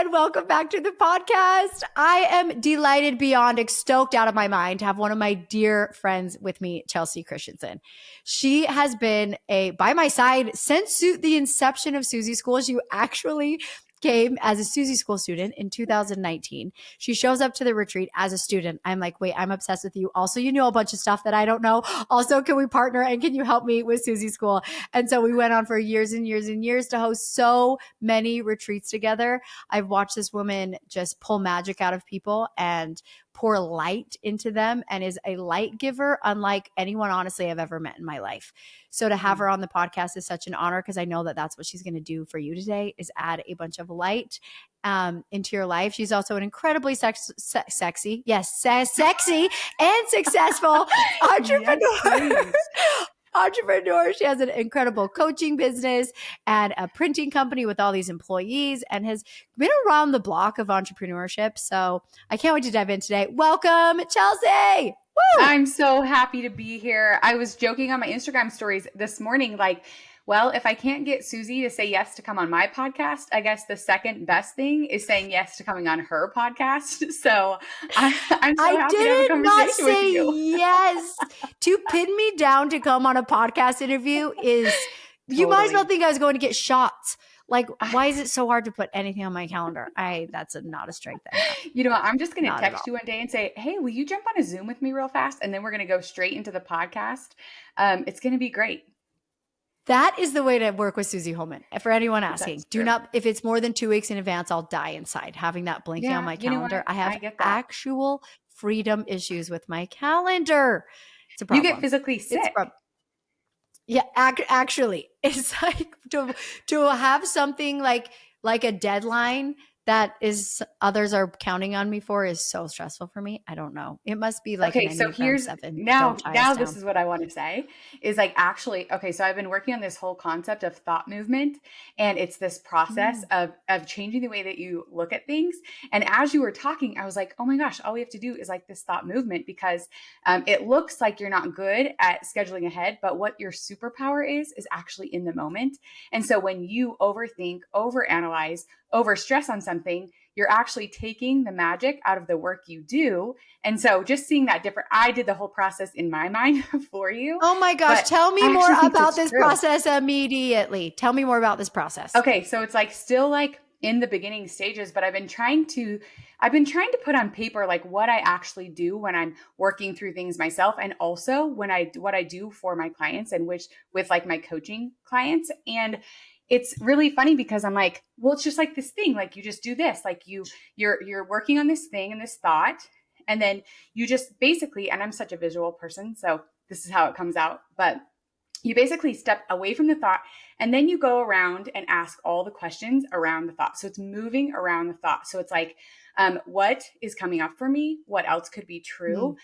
and welcome back to the podcast. I am delighted beyond stoked out of my mind to have one of my dear friends with me, Chelsea Christensen. She has been by my side since the inception of Suzy School. She actually came as a Suzy School student in 2019. She shows up to the retreat as a student. I'm like, wait, I'm obsessed with you. Also, you know a bunch of stuff that I don't know. Also, can we partner and can you help me with Suzy School? And so we went on for years and years and years to host so many retreats together. I've watched this woman just pull magic out of people and pour light into them and is a light giver unlike anyone, honestly, I've ever met in my life. So to have her on the podcast is such an honor because I know that that's what she's going to do for you today is add a bunch of light into your life. She's also an incredibly sexy and successful entrepreneur. Entrepreneur. She has an incredible coaching business and a printing company with all these employees and has been around the block of entrepreneurship. So I can't wait to dive in today. Welcome, Chelsea. Woo! I'm so happy to be here. I was joking on my Instagram stories this morning, like, well, if I can't get Suzy to say yes to come on my podcast, I guess the second best thing is saying yes to coming on her podcast. So I'm so happy to have a conversation with you. Yes. To pin me down to come on a podcast interview is, you might as well think I was going to get shots. Like, why is it so hard to put anything on my calendar? That's not a strength I have. You know what? I'm just going to text you one day and say, hey, will you jump on a Zoom with me real fast? And then we're going to go straight into the podcast. It's going to be great. That is the way to work with Suzy Holman. For anyone asking, do not, if it's more than 2 weeks in advance, I'll die inside having that blinking on my calendar. I have actual freedom issues with my calendar. It's a problem. You get physically sick. Yeah, actually, it's like to have something like a deadline that is others are counting on me for is so stressful for me. I don't know. It must be like, okay, so here's now this is what I want to say is like, actually, okay, so I've been working on this whole concept of thought movement, and it's this process of changing the way that you look at things. And as you were talking, I was like, oh my gosh, all we have to do is like this thought movement, because it looks like you're not good at scheduling ahead, but what your superpower is actually in the moment. And so when you overthink, overanalyze, overstress on something, you're actually taking the magic out of the work you do. And so just seeing that different, I did the whole process in my mind for you. Oh my gosh. Tell me more about this process immediately. Tell me more about this process. Okay. So it's like still like in the beginning stages, but I've been trying to put on paper, like what I actually do when I'm working through things myself. And also what I do for my clients and with like my coaching clients. And it's really funny because I'm like, well, it's just like this thing, like you just do this, like you're working on this thing and this thought. And then you just basically, and I'm such a visual person, so this is how it comes out, but you basically step away from the thought and then you go around and ask all the questions around the thought. So it's moving around the thought. So it's like, what is coming up for me? What else could be true?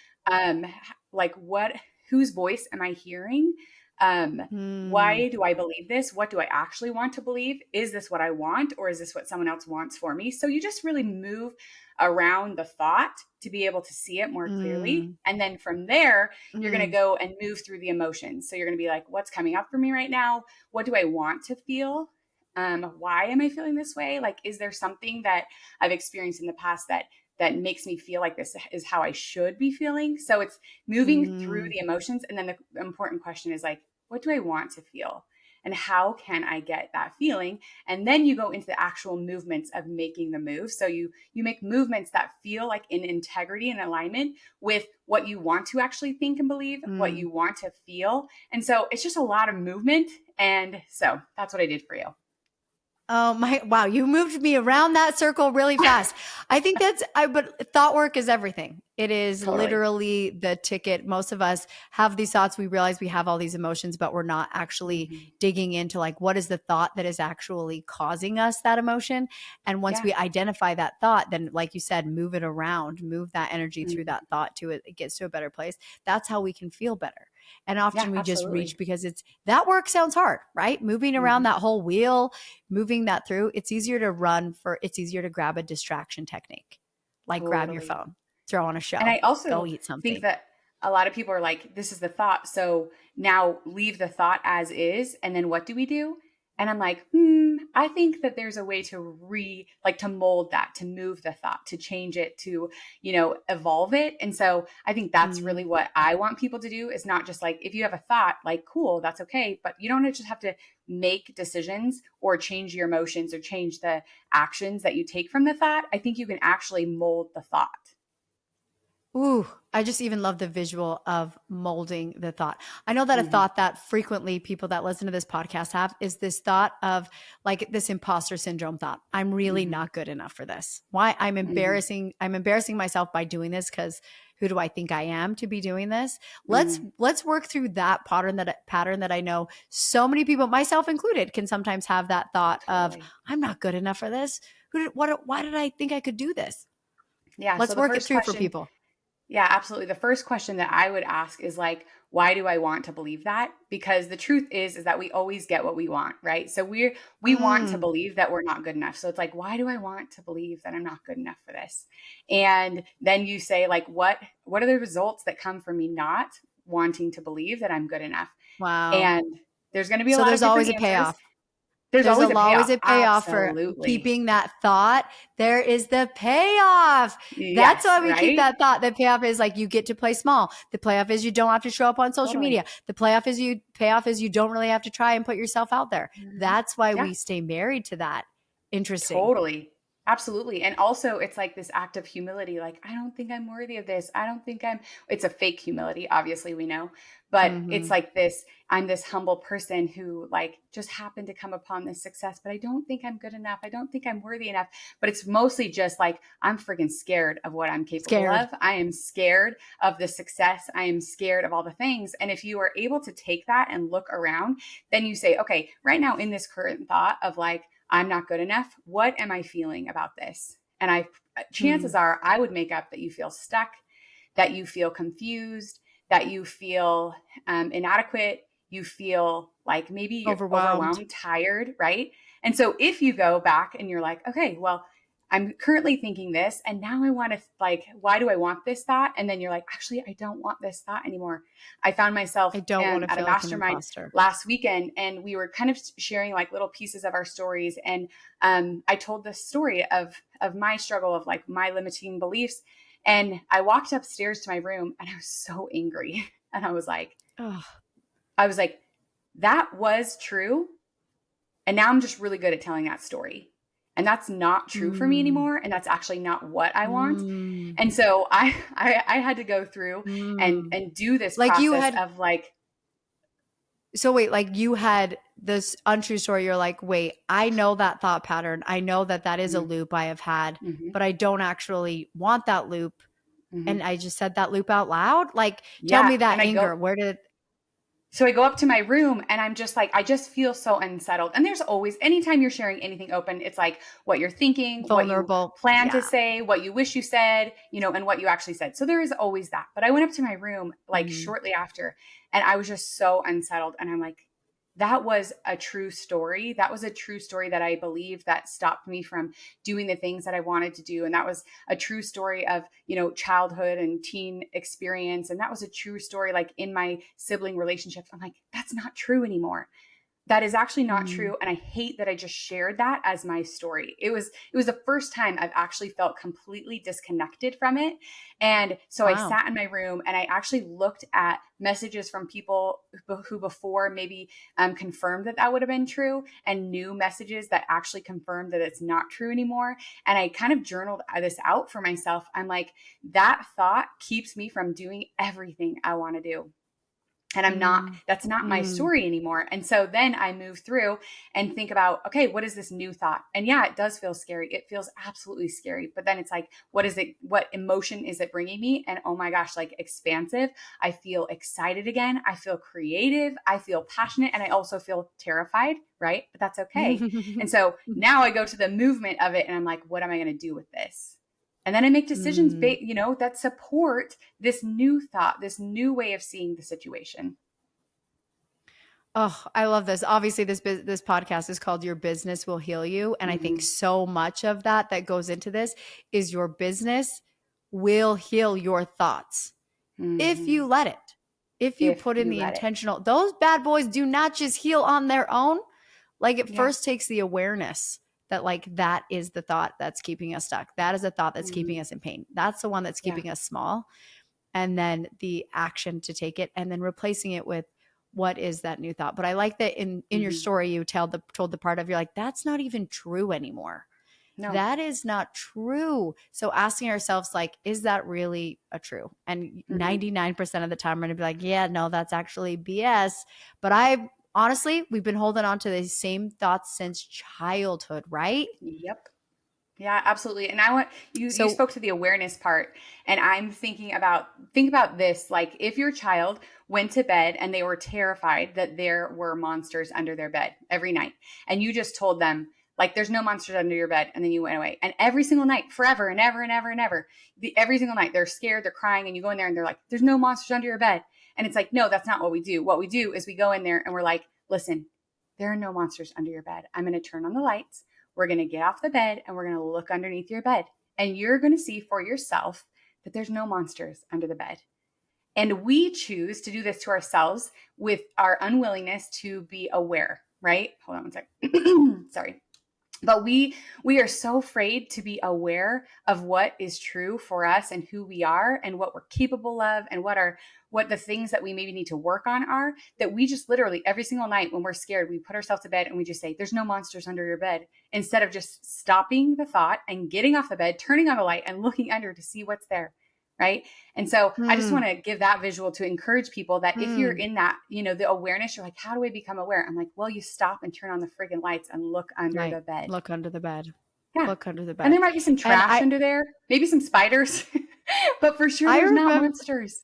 Whose voice am I hearing? Why do I believe this? What do I actually want to believe? Is this what I want, or is this what someone else wants for me? So you just really move around the thought to be able to see it more clearly. And then from there, you're going to go and move through the emotions. So you're going to be like, what's coming up for me right now? What do I want to feel? Why am I feeling this way? Like, is there something that I've experienced in the past that makes me feel like this is how I should be feeling? So it's moving through the emotions. And then the important question is like, what do I want to feel? And how can I get that feeling? And then you go into the actual movements of making the move. So you make movements that feel like in integrity and alignment with what you want to actually think and believe, what you want to feel. And so it's just a lot of movement. And so that's what I did for you. Oh wow. You moved me around that circle really fast. I think but thought work is everything. It is literally the ticket. Most of us have these thoughts. We realize we have all these emotions, but we're not actually digging into like, what is the thought that is actually causing us that emotion? And once we identify that thought, then like you said, move it around, move that energy through that thought to it. It gets to a better place. That's how we can feel better. And often we just reach because that work sounds hard, right? Moving around that whole wheel, moving that through, it's easier to grab a distraction technique, like grab your phone, throw on a show, and I also go eat something. Think that a lot of people are like, this is the thought. So now leave the thought as is. And then what do? And I'm like, I think that there's a way to to mold that, to move the thought, to change it, to, evolve it. And so I think that's really Mm. what I want people to do, is not just like, if you have a thought, like, cool, that's okay. But you don't just have to make decisions or change your emotions or change the actions that you take from the thought. I think you can actually mold the thought. Ooh, I just even love the visual of molding the thought. I know that a Hmm. thought that frequently people that listen to this podcast have is this thought of like this imposter syndrome thought. I'm really Hmm. not good enough for this. Why Hmm. I'm embarrassing myself by doing this because who do I think I am to be doing this? Let's Hmm. let's work through that pattern that I know so many people, myself included, can sometimes have that thought of Totally. I'm not good enough for this. Why did I think I could do this? Yeah. So Let's the work it first through for question people. Yeah, absolutely. The first question that I would ask is like, why do I want to believe that? Because the truth is that we always get what we want, right? So we want to Mm. believe that we're not good enough. So it's like, why do I want to believe that I'm not good enough for this? And then you say like, what are the results that come from me not wanting to believe that I'm good enough? Wow. And there's going to be a So lot of there's different always a answers. payoff. There's There's always a always payoff. a payoff for Absolutely. keeping that thought. There is the payoff. That's Yes, why we keep right? that thought. The payoff is like you get to play small. The payoff is you don't have to show up on social Totally. media. The payoff is you don't really have to try and put yourself out there. Mhm. That's why Yeah. we stay married to that. Interesting. Totally. Absolutely. And also it's like this act of humility, like, I don't think I'm worthy of this. I don't think it's a fake humility, obviously we know, but it's Mhm. like this, I'm this humble person who like just happened to come upon this success, but I don't think I'm good enough. I don't think I'm worthy enough. But it's mostly just like, I'm freaking scared of what I'm capable Scared. of. I am scared of the success. I am scared of all the things. And if you are able to take that and look around, then you say, okay, right now in this current thought of like, I'm not good enough. What am I feeling about this? And chances Mm. are I would make up that you feel stuck, that you feel confused, that you feel inadequate, you feel like maybe you're Overwhelmed. overwhelmed, tired, right? And so if you go back and you're like, okay, well, I'm currently thinking this, and now I want to like, why do I want this thought? And then you're like, actually, I don't want this thought anymore. I found I myself don't want to at a feel like an mastermind imposter. last weekend, and we were kind of sharing like little pieces of our stories. And I told this story of my struggle of like my limiting beliefs, and I walked upstairs to my room, and I was so angry, and Oh. I was like, that was true, and now I'm just really good at telling that story. And that's not true for me Mm. anymore. And that's actually not what I want. Mm. And so I had to go through Mm. and do this Like you process had of like, So wait, like you had this untrue story. You're like, wait, I know that thought pattern. I know that that is a mm-hmm, loop I have had, mm-hmm, but I don't actually want that loop. mm-hmm. And I just said that loop out loud. Like, tell Yeah. me that anger. Where did So I go up to my room and I'm just like, I just feel so unsettled. And there's always, anytime you're sharing anything open, it's like what you're thinking, what you vulnerable? plan to Yeah. say, what you wish you said, and what you actually said. So there is always that. But I went up to my room like Mm. shortly after, and I was just so unsettled. And I'm like, that was a true story. That was a true story that I believe that stopped me from doing the things that I wanted to do. And that was a true story of, childhood and teen experience. And that was a true story, like in my sibling relationships. I'm like, that's not true anymore. That is actually not Mm. true. And I hate that I just shared that as my story. It was the first time I've actually felt completely disconnected from it. And so I Wow. sat in my room and I actually looked at messages from people who before maybe confirmed that that would have been true, and new messages that actually confirmed that it's not true anymore. And I kind of journaled this out for myself. I'm like, that thought keeps me from doing everything I want to do, and Mm. that's not my Mm. story anymore. And so then I move through and think about, okay, what is this new thought? And yeah, it does feel scary. It feels absolutely scary. But then it's like, what emotion is it bringing me? And oh my gosh, like expansive. I feel excited again. I feel creative. I feel passionate. And I also feel terrified, right? But that's okay. And so now I go to the movement of it and I'm like, what am I going to do with this? And then I make decisions, Mm. that support this new thought, this new way of seeing the situation. Oh, I love this. Obviously, this podcast is called "Your Business Will Heal You," and I think Hmm. so much of that goes into this is your business will heal your thoughts if Hmm. you let it. If you If put in you the let it. intentional, those bad boys do not just heal on their own. Like it Yeah. first takes the awareness that like that is the thought that's keeping us stuck. That is a thought that's keeping Mhm. us in pain. That's the one that's Yeah. keeping us small. And then the action to take it and then replacing it with what is that new thought. But I like that in your Mhm. story you told the part of you're like, that's not even true anymore. No. That is not true. So asking ourselves, like, is that really a true? And Mhm. 99% of the time, we're going to be like, yeah, no, that's actually BS. But I honestly, we've been holding on to the same thoughts since childhood, right? Yep. Yeah, absolutely. And I want you So, spoke to the awareness part, and I'm thinking about think about this, like if your child went to bed and they were terrified that there were monsters under their bed every night, and you just told them like there's no monsters under your bed, and then you went away. And every single night forever and ever and ever and ever, every single night they're scared, they're crying, and you go in there and they're like there's no monsters under your bed. And it's like, no, that's not what we do. What we do is we go in there and we're like, listen, there are no monsters under your bed. I'm going to turn on the lights. We're going to get off the bed and we're going to look underneath your bed. And you're going to see for yourself that there's no monsters under the bed. And we choose to do this to ourselves with our unwillingness to be aware, right? Hold on one second. Sorry. But we are so afraid to be aware of what is true for us and who we are and what we're capable of and what the things that we maybe need to work on are, that we just literally every single night when we're scared, we put ourselves to bed and we just say, there's no monsters under your bed, instead of just stopping the thought and getting off the bed, turning on the light and looking under to see what's there. Right. And so I just hmm, want to give that visual to encourage people that if you're hmm, in that, the awareness, you're like, how do I become aware? I'm like, well, you stop and turn on the friggin' lights and look under right. the bed. Look under the bed. Yeah. Look under the And bed. there might be some And trash under there, maybe some spiders, but for sure I there's not remember, monsters.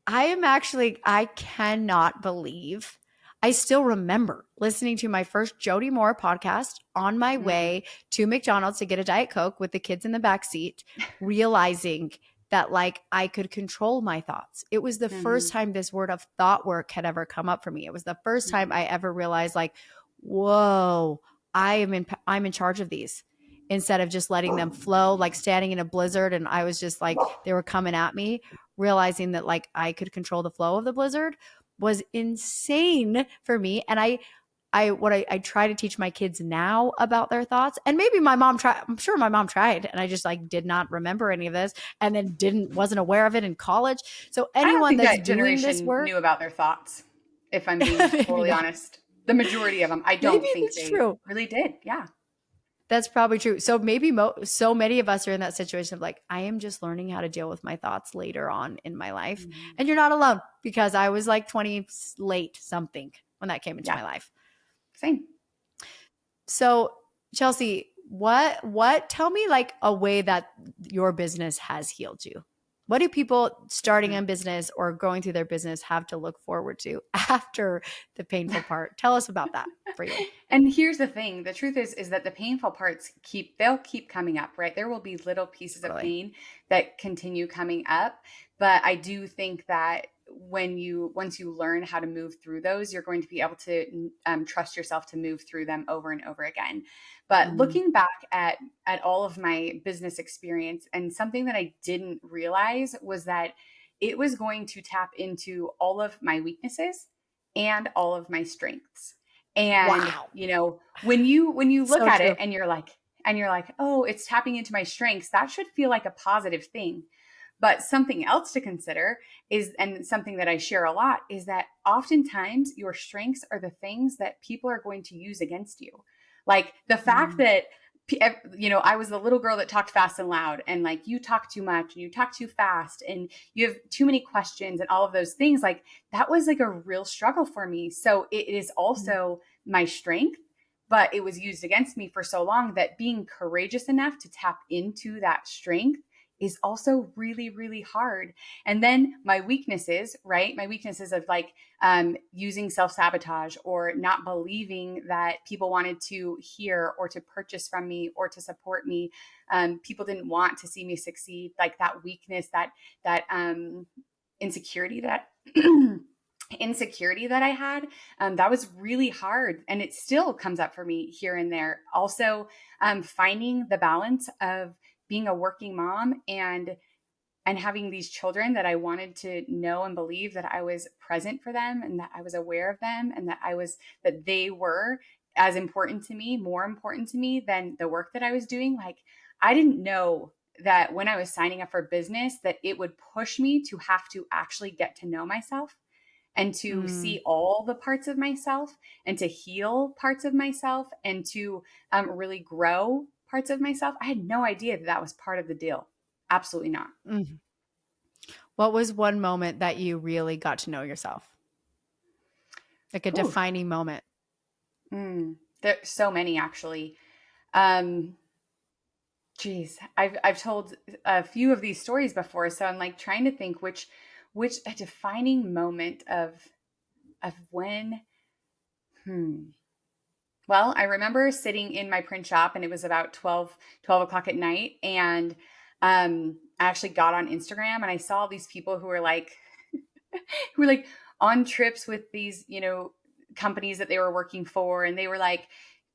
I cannot believe I still remember listening to my first Jody Moore podcast on my Mm, way to McDonald's to get a Diet Coke with the kids in the back seat, realizing that like I could control my thoughts. It was the first mhm, time this word of thought work had ever come up for me. It was the first time mhm. I ever realized like, whoa, I'm in charge of these instead of just letting them flow, like standing in a blizzard. And I was just like, they were coming at me, realizing that like I could control the flow of the blizzard was insane for me. And I try to teach my kids now about their thoughts. And maybe my mom tried, I'm sure my mom tried, and I just like did not remember any of this and then wasn't aware of it in college. So I don't anyone think that's that doing this generation work, knew about their thoughts, if I'm being maybe totally not. honest. The majority of them, I Maybe don't think that's they true. really did. Yeah. That's probably true. So maybe so many of us are in that situation of like, I am just learning how to deal with my thoughts later on in my life. Mhm. And you're not alone because I was like 20 late something when that came into Yeah. my life. Same. So, Chelsea, tell me like a way that your business has healed you. What do people starting a business or going through their business have to look forward to after the painful part? Tell us about that for you. And here's the thing. The truth is that the painful parts they'll keep coming up, right? There will be little pieces of Totally. pain that continue coming up. But I do think that once you learn how to move through those, you're going to be able to trust yourself to move through them over and over again. But Mm. looking back at all of my business experience, and something that I didn't realize was that it was going to tap into all of my weaknesses and all of my strengths. And, Wow. when you look So at it true. and you're like, "Oh, it's tapping into my strengths." That should feel like a positive thing. But something else to consider is, and something that I share a lot, is that oftentimes your strengths are the things that people are going to use against you. Like the fact Mm. that I was the little girl that talked fast and loud, and like you talk too much and you talk too fast and you have too many questions and all of those things, like that was like a real struggle for me. So it is Mm. also my strength, but it was used against me for so long that being courageous enough to tap into that strength is also really, really hard. And then my weaknesses, right? My weaknesses of like using self sabotage or not believing that people wanted to hear or to purchase from me or to support me. People didn't want to see me succeed. Like that weakness, that insecurity that insecurity that I had, that was really hard. And it still comes up for me here and there. Also, finding the balance of being a working mom and having these children that I wanted to know and believe that I was present for them and that I was aware of them and that they were as important to me, more important to me than the work that I was doing. Like, I didn't know that when I was signing up for business, that it would push me to have to actually get to know myself and to Mm, see all the parts of myself and to heal parts of myself and to really grow parts of myself. I had no idea that that was part of the deal. Absolutely not. mm. What was one moment that you really got to know yourself? Like a Whew. defining moment? There's so many actually. Um, Geez, I've told a few of these stories before, so I'm like trying to think which a defining moment of when. Hmm. Well, I remember sitting in my print shop and it was about 12 o'clock at night. And I actually got on Instagram and I saw these people who were like on trips with these, companies that they were working for. And they were like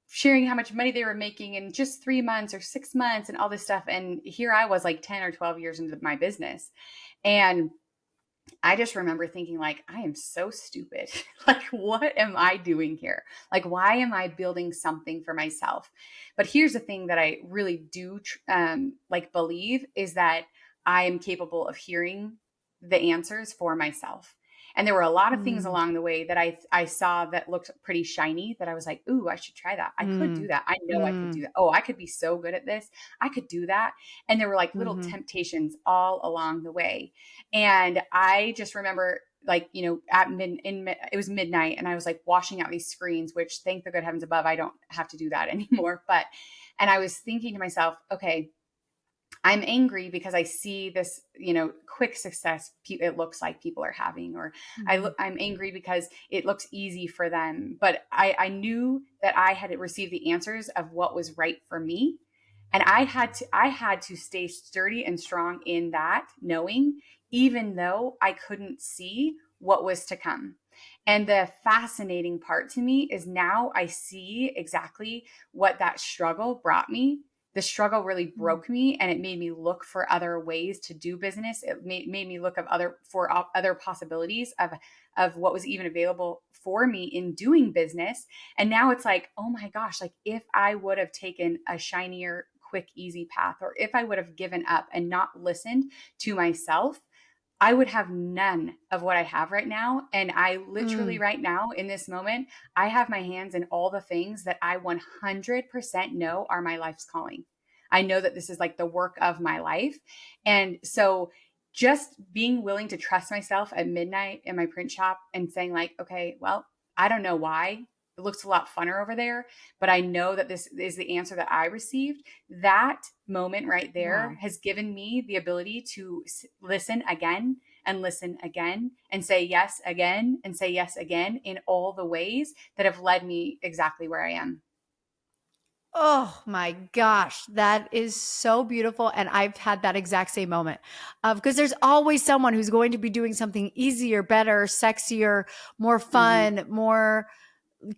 sharing how much money they were making in just 3 months or 6 months and all this stuff. And here I was like 10 or 12 years into my business. And I just remember thinking like, I am so stupid. Like, what am I doing here? Like, why am I building something for myself? But here's the thing that I really do like believe is that I am capable of hearing the answers for myself. And there were a lot of things Mm, along the way that I saw that looked pretty shiny that I was like, ooh, I should try that. I could do mm, that. I know I could do mm, that. Oh, I could be so good at this. I could do that. And there were like little mhm, temptations all along the way. And I just remember like, it was midnight and I was like washing out these screens, which thank the good heavens above, I don't have to do that anymore. And I was thinking to myself, okay, I'm angry because I see this, quick success it looks like people are having, or mhm, I'm angry because it looks easy for them. But I knew that I had received the answers of what was right for me. And I had to stay sturdy and strong in that knowing, even though I couldn't see what was to come. And the fascinating part to me is now I see exactly what that struggle brought me. The struggle really mm, broke me and it made me look for other ways to do business. It made me look of other possibilities of what was even available for me in doing business. And now it's like, oh my gosh, like if I would have taken a shinier, quick, easy path, or if I would have given up and not listened to myself, I would have none of what I have right now. And I literally, mm, right now, in this moment, I have my hands in all the things that I 100% know are my life's calling. I know that this is like the work of my life. And so just being willing to trust myself at midnight in my print shop and saying, like, okay, well, I don't know why. It looks a lot funner over there, but I know that this is the answer that I received. That moment right there wow. has given me the ability to listen again and listen again and say yes again and say yes again in all the ways that have led me exactly where I am. Oh my gosh, that is so beautiful. And I've had that exact same moment of because there's always someone who's going to be doing something easier, better, sexier, more Hmm. fun, more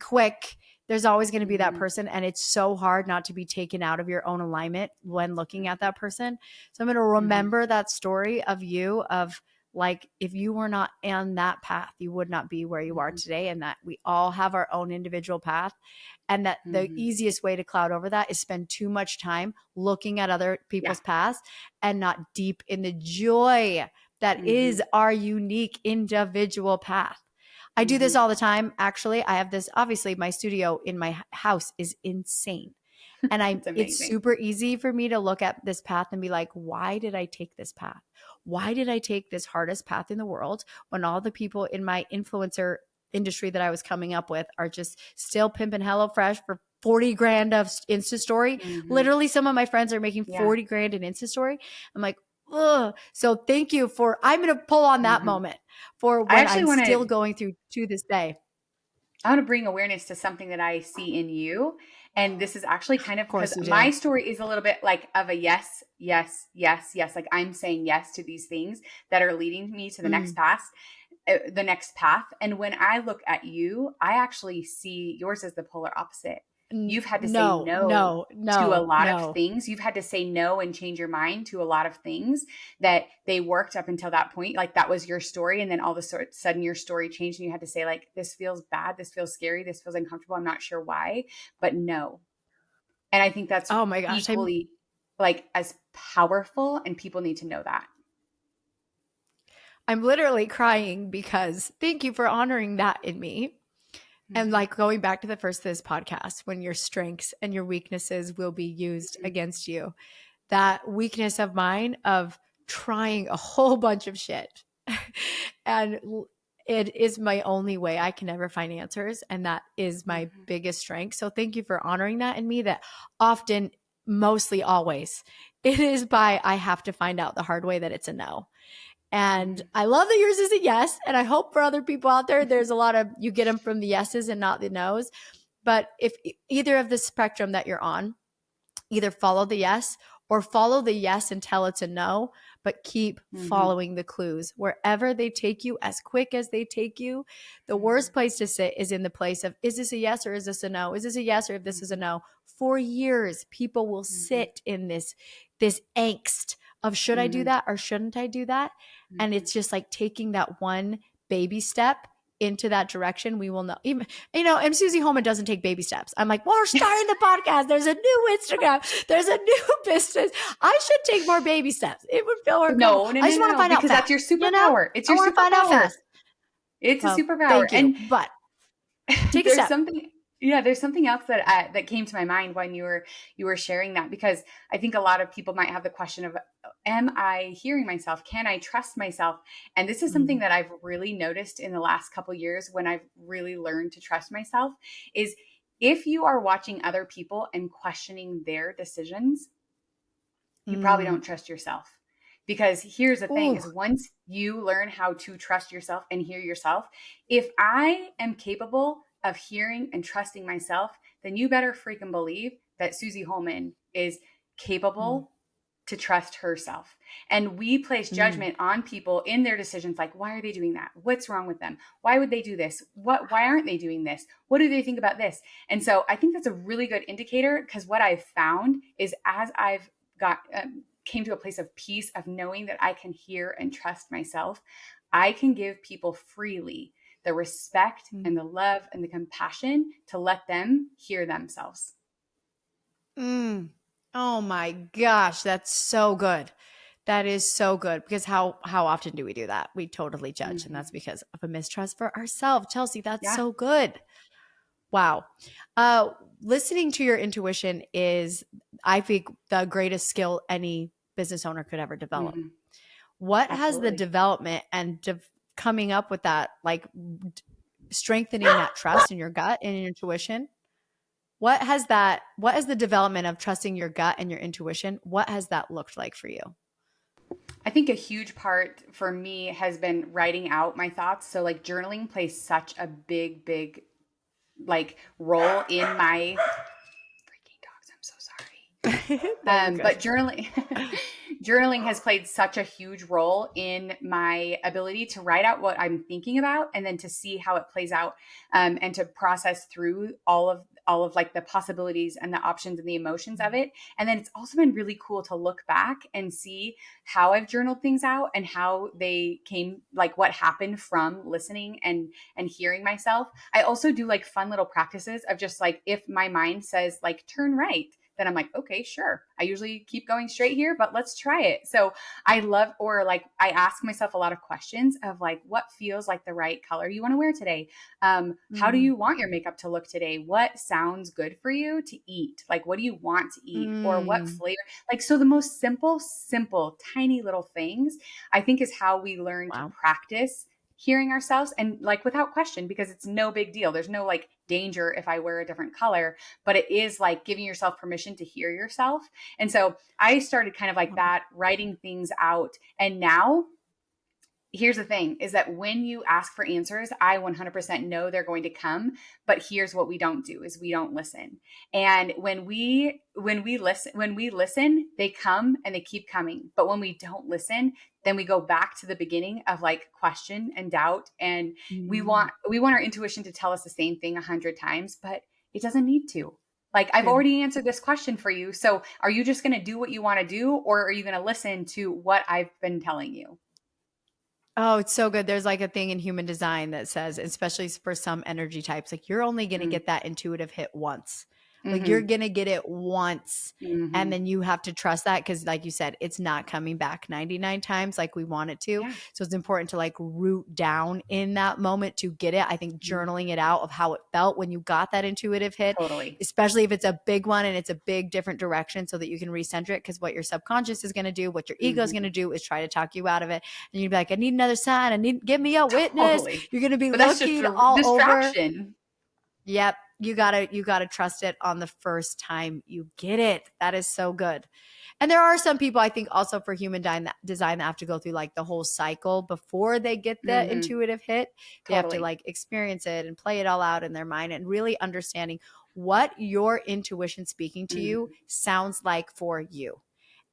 quick. There's always going to be that Hmm. person. And it's so hard not to be taken out of your own alignment when looking at Hmm. that person. So I'm going to Hmm. remember that story of you, of like, if you were not on that path, you would not be where you are Hmm. today. And that we all have our own individual path. And that the Hmm. easiest way to cloud over that is spend too much time looking at other Yeah. people's paths and not deep in the joy that Hmm. is our unique individual path. I do this Hmm. all the time. Actually, I have this, obviously, my studio in my house is insane. And It's it's amazing. super easy for me to look at this path and be like, why did I take this path? Why did I take this hardest path in the world when all the people in my influencer industry that I was coming up with are just still pimping HelloFresh for 40 grand of Insta story? Hmm. Literally, some of my friends are making Yeah. 40 grand in Insta story. I'm like, ugh. So thank you for, I'm going to pull on that Hmm. moment for I when actually I'm want still to going through to this day. I want to bring awareness to something that I see in you. And this is actually kind of Of because course you my do. story is a little bit like of a yes, yes, yes, yes. Like I'm saying yes to these things that are leading me to Mm, the next path. And when I look at you, I actually see yours as the polar opposite. You've had to say No, no no, to a no, lot of no. things. You've had to say no and change your mind to a lot of things that they worked up until that point. Like that was your story. And then all of a sudden your story changed and you had to say like, this feels bad. This feels scary. This feels uncomfortable. I'm not sure why, but no. And I think that's Oh my gosh, equally like as powerful, and people need to know that. I'm literally crying because thank you for honoring that in me. And Mhm. like going back to the first of this podcast, when your strengths and your weaknesses will be used Mhm. against you, that weakness of mine of trying a whole bunch of shit. and it is my only way I can ever find answers. And that is my Mhm. biggest strength. So thank you for honoring that in me that often, mostly always, it is by I have to find out the hard way that it's a no. And Mhm. I love that yours is a yes. And I hope for other people out there, there's a lot of you get them from the yeses and not the nos. But if either of the spectrum that you're on, either follow the yes or follow the yes until it's a no, but keep Mhm. following the clues wherever they take you, as quick as they take you. The Mhm. worst place to sit is in the place of, is this a yes or is this a no? Is this a yes or if this is a Mhm. no? For years, people will Mhm. sit in this angst of should I do Mhm. that or shouldn't I do that? And Mhm. it's just like taking that one baby step into that direction. We will know. Even and Suzy Holman doesn't take baby steps. I'm like, well, we're starting the podcast. There's a new Instagram. There's a new business. I should take more baby steps. It would feel more incredible. No, no, I no, just no, want to no, find out because that's fast. your superpower. It's I your want to find out superpower. fast. It's a Well, superpower. thank you. And But take a there's step. something, yeah, there's something else that came to my mind when you were sharing that, because I think a lot of people might have the question of, am I hearing myself? Can I trust myself? And this is something Mm, that I've really noticed in the last couple of years when I've really learned to trust myself is if you are watching other people and questioning their decisions, you probably mm. don't trust yourself. Because here's the thing Ooh. is once you learn how to trust yourself and hear yourself, if I am capable of hearing and trusting myself, then you better freaking believe that Suzy Holman is Mm, capable to trust herself. And we place mm, judgment on people in their decisions like, why are they doing that? What's wrong with them? Why would they do this? Why aren't they doing this? What do they think about this? And so I think that's a really good indicator, because what I've found is as I've got came to a place of peace of knowing that I can hear and trust myself, I can give people freely the respect mm, and the love and the compassion to let them hear themselves. mm. Oh my gosh, that's so good. That is so good because how often do we do that? We totally judge, and Mm-hmm. that's because of a mistrust for ourselves. Chelsea, that's Yeah. so good. Wow. Uh, Listening to your intuition is, I think, the greatest skill any business owner could ever develop. Mm-hmm. What has the Absolutely. development and coming up with that, like strengthening that trust in your gut and your intuition? What has the development of trusting your gut and your intuition? What has that looked like for you? I think a huge part for me has been writing out my thoughts. So like journaling plays such a big like role in my freaking dogs. I'm so sorry. No, you're good. But journaling journaling has played such a huge role in my ability to write out what I'm thinking about and then to see how it plays out, and to process through all of like the possibilities and the options and the emotions of it. And then it's also been really cool to look back and see how I've journaled things out and how they came, like what happened from listening and hearing myself. I also do like fun little practices of just like if my mind says like turn right, then I'm like, okay, sure. I usually keep going straight here, but let's try it. So I love, or like, I ask myself a lot of questions of like, what feels like the right color you want to wear today? How do Mm, you want your makeup to look today? What sounds good for you to eat? Like, what do you want to eat? Or what mm. flavor? Like, so the most simple, tiny little things, I think is how we learn to Wow. practice hearing ourselves and like without question, because it's no big deal. There's no like danger if I wear a different color, but it is like giving yourself permission to hear yourself. And so I started kind of like that, writing things out. And now here's the thing is that when you ask for answers, I 100% know they're going to come, but here's what we don't do is we don't listen. And when we listen, they come and they keep coming. But when we don't listen, then we go back to the beginning of like question and doubt, and we Mm. want our intuition to tell us the same thing 100 times, but it doesn't need to. Like, I've already answered this question for you. So are you just going to do what you want to do, or are you going to listen to what I've been telling you? Oh, it's so good. There's like a thing in human design that says, especially for some energy types, like you're only going to Mm. get that intuitive hit once. Like you're Mhm. going to get it once. And Mhm. then you have to trust that because, like you said, it's not coming back 99 times like we want it to. Yeah. So it's important to like root down in that moment to get it. I think Mhm. journaling it out of how it felt when you got that intuitive hit, Totally. especially if it's a big one and it's a big different direction so that you can recenter it. Because what your subconscious is going to do, what your ego is going to Mhm. do is try to talk you out of it. And you'd be like, I need another sign. I need, give me a witness. Totally. You're going to be But that's just looking a all over. distraction. Yep. You gotta trust it on the first time you get it. That is so good. And there are some people I think also for human design that have to go through like the whole cycle before they get the Mhm. intuitive hit. They have to Totally. like experience it and play it all out in their mind and really understanding what your intuition speaking to you Mhm. sounds like for you.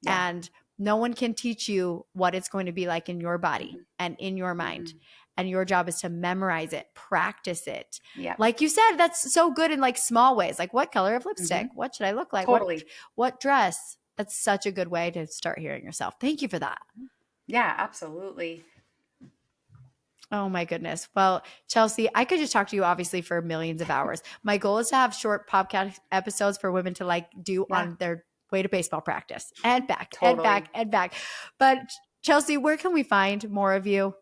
Yeah. And no one can teach you what it's going to be like in your body Mhm. and in your mind. Mhm. And your job is to memorize it, practice it. Yeah. Like you said, that's so good in like small ways. Like what color of lipstick? Mhm. What should I look like? Totally. What dress? That's such a good way to start hearing yourself. Thank you for that. Yeah, absolutely. Oh my goodness. Well, Chelsea, I could just talk to you obviously for millions of hours. My goal is to have short podcast episodes for women to like do Yeah. on their way to baseball practice and back and back Totally. and back. But Chelsea, where can we find more of you?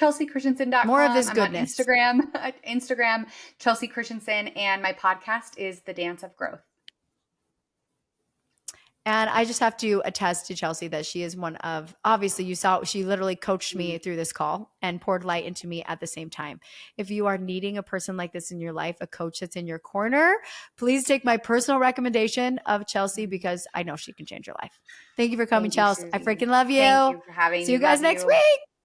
More of ChelseaChristensen.com. this I'm on goodness. Instagram, Instagram, Chelsea Christensen, and my podcast is The Dance of Growth. And I just have to attest to Chelsea that she is one of, obviously, you saw, she literally coached me Mm. through this call and poured light into me at the same time. If you are needing a person like this in your life, a coach that's in your corner, please take my personal recommendation of Chelsea Mm. because I know she can change your life. Thank you for coming, Thank you, Chelsea. I Suzy. freaking love Thank you. you for having See me. you guys Love next you. week.